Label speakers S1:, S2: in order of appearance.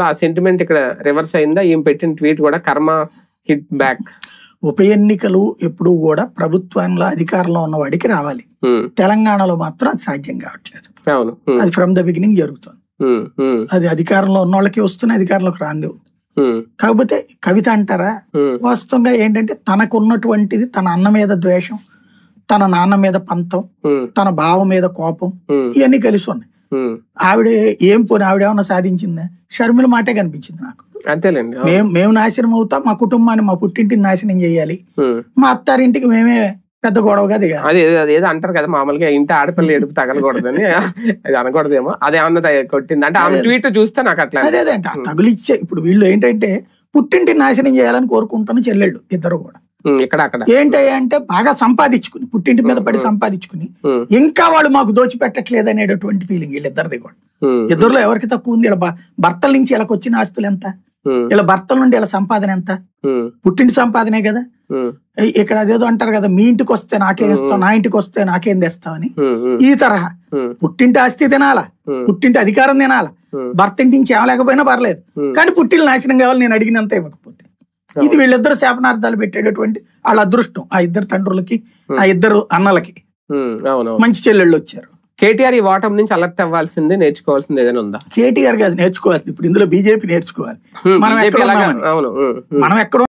S1: ఆ సెంటిమెంట్ ఇక్కడ రివర్స్ అయిందా? ఏం పెట్టిన ట్వీట్ కూడా కర్మ హిట్ బ్యాక్.
S2: ఉప ఎన్నికలు ఎప్పుడు కూడా ప్రభుత్వంలో అధికారంలో ఉన్న వాడికి రావాలి. తెలంగాణలో మాత్రం అది సాధ్యం కావట్లేదు. అది ఫ్రమ్ ద బిగినింగ్ జరుగుతుంది. అది అధికారంలో ఉన్న వాళ్ళకి వస్తున్న అధికారంలోకి రాంది ఉంది. కాకపోతే కవిత అంటారా, వాస్తవంగా ఏంటంటే తనకున్నటువంటిది తన అన్న మీద ద్వేషం, తన నాన్న మీద పంతం, తన బావ మీద కోపం, ఇవన్నీ కలిసి ఉన్నాయి. ఆవిడ ఏం పోనీ ఆవిడ ఏమన్నా సాధించిందా? షర్మిల మాటే కనిపించింది నాకు.
S1: అంతేలేండి.
S2: మేము నాశనం అవుతాం, మా కుటుంబాన్ని మా పుట్టింటిని నాశనం చేయాలి, మా అత్తారింటికి మేమే పెద్ద గొడవగా దిగాలి.
S1: అదేదో అంటారు కదా మామూలుగా, ఇంటి ఆడపిల్ల ఎడుపు తగలకూడదని. అది అనకూడదేమో, అదేమన్నా కొట్టింది అంటే ఆమె ట్వీట్ చూస్తే నాకు అట్లా
S2: అదే అంటే తగులిచ్చే. ఇప్పుడు వీళ్ళు ఏంటంటే పుట్టింటిని నాశనం చేయాలని కోరుకుంటాను చెల్లెళ్ళు ఇద్దరు కూడా. ఏంటంటే బాగా సంపాదించుకుని, పుట్టింటి మీద పడి సంపాదించుకుని ఇంకా వాళ్ళు మాకు దోచిపెట్టట్లేదు అనేటటువంటి ఫీలింగ్ వీళ్ళిద్దరిది కూడా. ఇద్దరులో ఎవరికి తక్కువ ఉంది? ఇలా భర్తల నుంచి ఇలా వచ్చిన ఆస్తులు ఎంత, ఇలా భర్తల నుండి ఇలా సంపాదన ఎంత? పుట్టింటి సంపాదనే కదా. ఇక్కడ అదేదో అంటారు కదా, మీ ఇంటికి వస్తే నాకేం ఇస్తావు, నా ఇంటికి వస్తే నాకేం తెస్తావని. ఈ తరహా పుట్టింటి ఆస్తి తినాలా, పుట్టింటి అధికారం తినాలా, భర్త ఇంటి నుంచి ఏమలేకపోయినా పర్లేదు, కానీ పుట్టిల్ని నాశనం కావాలి నేను అడిగినంత ఇవ్వకపోతే. ఇది వీళ్ళిద్దరు శాపనార్థాలు పెట్టేటటువంటి వాళ్ళ అదృష్టం. ఆ ఇద్దరు తండ్రులకి, ఆ ఇద్దరు అన్నలకి మంచి చెల్లెళ్ళు వచ్చారు.
S1: కేటీఆర్ ఈ ఓటమి నుంచి అలర్ట్ అవ్వాల్సింది, నేర్చుకోవాల్సింది ఏదైనా ఉందా?
S2: కేటీఆర్ గారు నేర్చుకోవాల్సింది ఇప్పుడు ఇందులో బీజేపీ నేర్చుకోవాలి. మనం ఎక్కడ